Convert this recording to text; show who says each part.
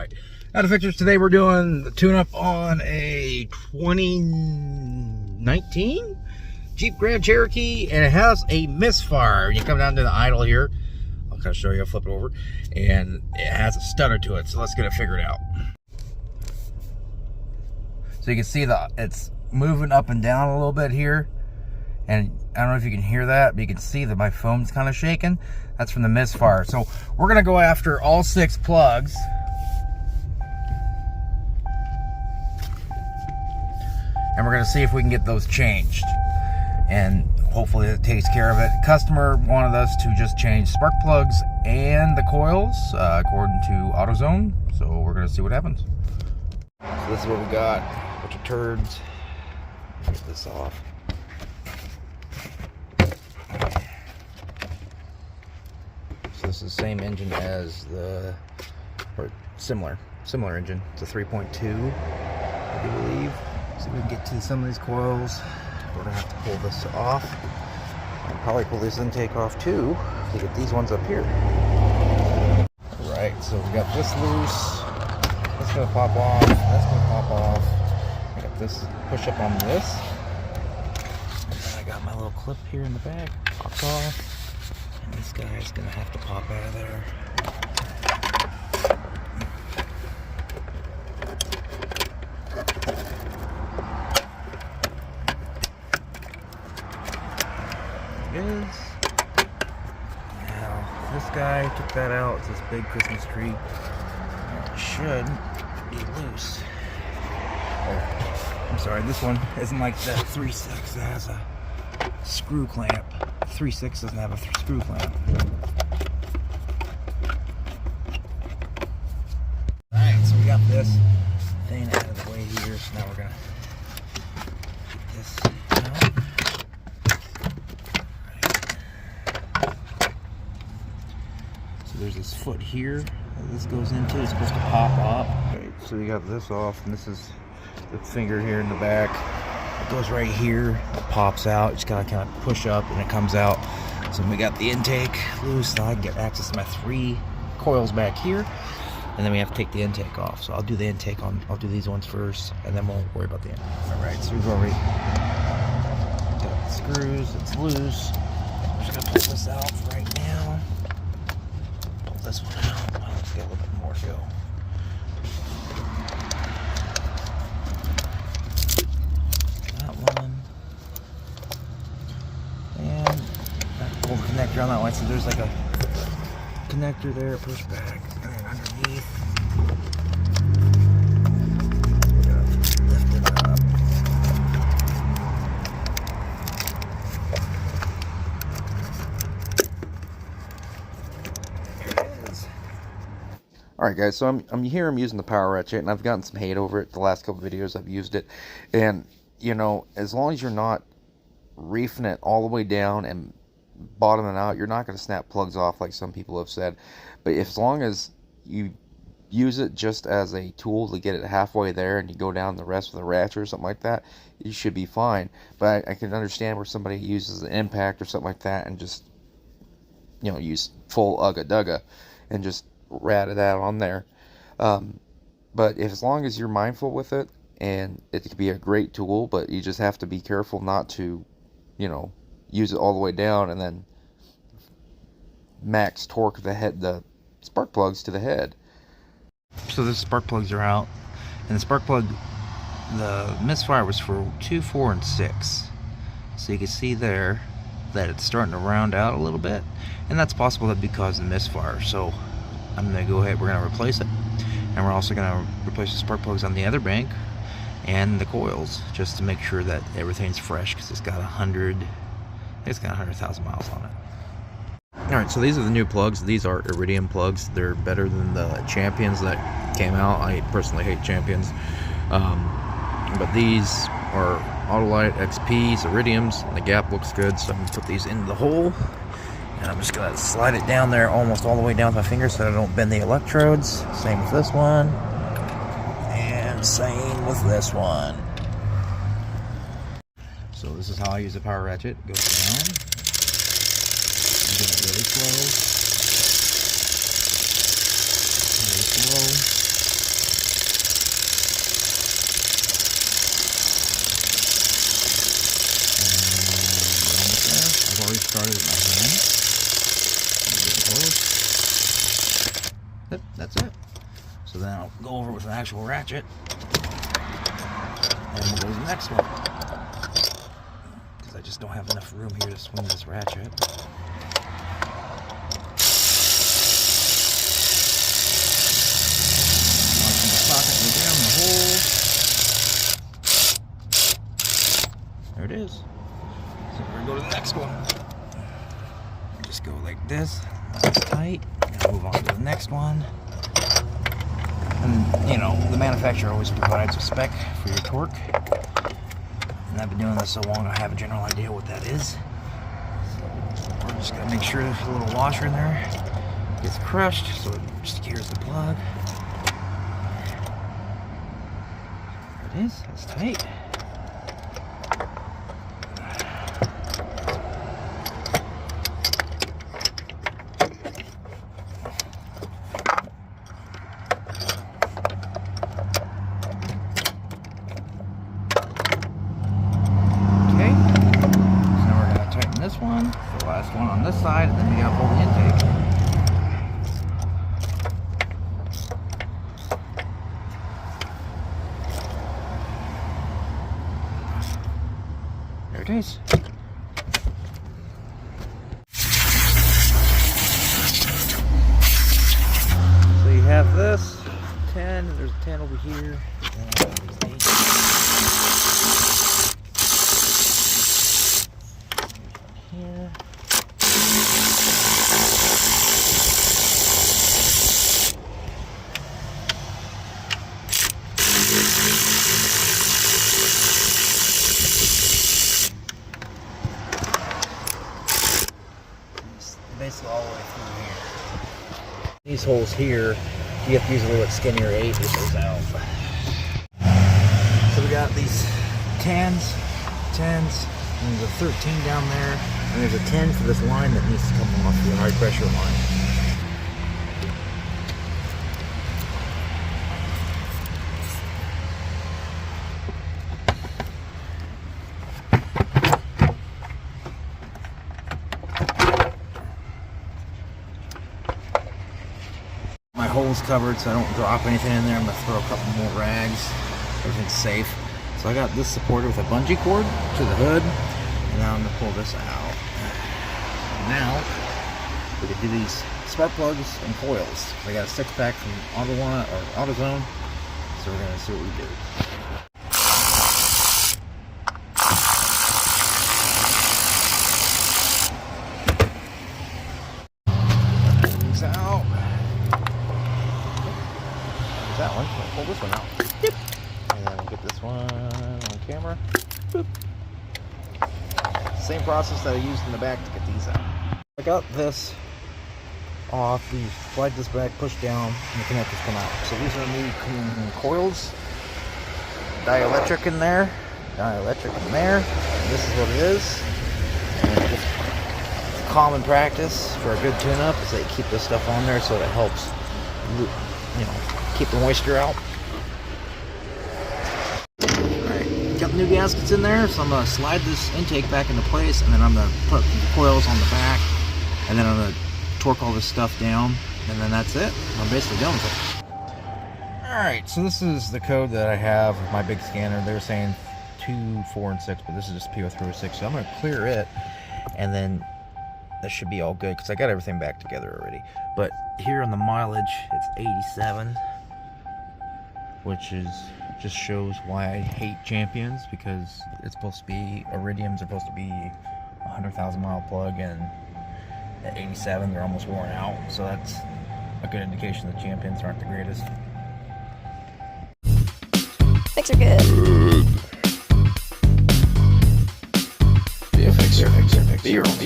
Speaker 1: Alright, out of fixtures today, we're doing the tune-up on a 2019 Jeep Grand Cherokee, and it has a misfire. You come down to the idle here, I'll kind of show you, I'll flip it over, and it has a stutter to it, so let's get it figured out. So you can see that it's moving up and down a little bit here, and I don't know if you can hear that, but you can see that my phone's kind of shaking. That's from the misfire. So we're gonna go after all 6 plugs. And we're gonna see if we can get those changed. And hopefully it takes care of it. Customer wanted us to just change spark plugs and the coils, according to AutoZone. So we're gonna see what happens. So this is what we got. A bunch of turds. Get this off. So this is the same engine as the, or similar engine. It's a 3.2, I believe. So we can get to some of these coils. We're gonna have to pull this off. I'll probably pull this intake off too to get these ones up here. Alright, so we got this loose. That's gonna pop off. That's gonna pop off. I got this push up on this. And then I got my little clip here in the back. Pops off. And this guy's gonna have to pop out of there. There it is. Now, this guy took that out. It's this big Christmas tree. It should be loose. Oh, I'm sorry, this one isn't like the 3.6 that has a screw clamp. 3.6 doesn't have a screw clamp. Alright, so we got this thing out of the way here. So now we're gonna get this out. Right. So there's this foot here that this goes into. It's supposed to pop up. Okay, so we got this off, and this is the finger here in the back. It goes right here, it pops out. You just gotta kind of push up and it comes out. So we got the intake loose. Now I can get access to my 3 coils back here, and then we have to take the intake off. So I'll do the intake on, I'll do these ones first, and then we'll worry about the intake. Alright, so we've already got the screws, it's loose. I'm just gonna pull this out right now. Pull this one out. Well, let's get a little bit more to go. Pull the connector on that one. So there's like a connector there, push back, and then underneath, lift it up. There it is. Alright guys, so I'm here, I'm using the power ratchet, and I've gotten some hate over it the last couple videos I've used it. And, you know, as long as you're not reefing it all the way down and bottoming out, you're not going to snap plugs off like some people have said. But as long as you use it just as a tool to get it halfway there, and you go down the rest with a ratchet or something like that, you should be fine. But I can understand where somebody uses an impact or something like that and just, you know, use full ugga dugga and just rat it out on there. But as long as you're mindful with it, and it could be a great tool, but you just have to be careful not to, you know, use it all the way down and then max torque the spark plugs to the head. So the spark plugs are out, and the spark plug, the misfire was for 2, 4, and 6. So you can see there that it's starting to round out a little bit, and that's possible that because of the misfire. So I'm gonna go ahead, we're gonna replace it, and we're also gonna replace the spark plugs on the other bank and the coils, just to make sure that everything's fresh, because it's got 100,000 miles on it. Alright, so these are the new plugs. These are iridium plugs. They're better than the champions that came out. I personally hate champions. But these are Autolite XPs, iridiums, and the gap looks good, so I'm going to put these in the hole. And I'm just going to slide it down there almost all the way down with my fingers so I don't bend the electrodes. Same with this one. And same with this one. So this is how I use the power ratchet. It goes down. I'm doing it really slow. Really slow. started with my hand. That's it. So then I'll go over with an actual ratchet. And we'll go to the next one. Because I just don't have enough room here to swing this ratchet. Watching the socket go down the hole. There it is. So we're going to go to the next one. Just go like this. That's tight. Now move on to the next one. And, you know, the manufacturer always provides a spec for your torque. And I've been doing this so long, I have a general idea what that is. So we're just going to make sure there's a little washer in there. Gets crushed, so it secures the plug. There it is. That's tight. This one, the last one on this side, and then you gotta pull the intake. There it is. So you have this 10, and there's a 10 over here. Here. Basically all the way through here. These holes here, you have to use a little bit skinnier 8 to get those out. So we got these 10s, and there's a 13 down there. And there's a 10 for this line that needs to come off the high pressure line. My hole's covered so I don't drop anything in there. I'm going to throw a couple more rags. Everything's safe. So I got this supported with a bungee cord to the hood. And now I'm going to pull this out. Now, we can do these spark plugs and coils. I got a 6-pack from AutoZone, so we're going to see what we do. Pull these out. There's that one. I'll pull this one out. Yep. And then we'll get this one on camera. Boop. Same process that I used in the back to get these out. I got this off, you slide this back, push down, and the connectors come out. So these are new coils, dielectric in there, dielectric in there, and this is what it is. And just common practice for a good tune-up is that you keep this stuff on there so it helps, you know, keep the moisture out. Got the new gaskets in there, so I'm going to slide this intake back into place, and then I'm going to put the coils on the back, and then I'm going to torque all this stuff down, and then that's it. I'm basically done with it. Alright, so this is the code that I have with my big scanner. They were saying 2, 4, and 6, but this is just P0306, so I'm going to clear it, and then that should be all good, because I got everything back together already. But here on the mileage, it's 87, which is... just shows why I hate Champions, because it's supposed to be, Iridiums are supposed to be a 100,000 mile plug, and at 87 they're almost worn out, so that's a good indication that Champions aren't the greatest.
Speaker 2: Fix are good. Be a fixer. Be your own.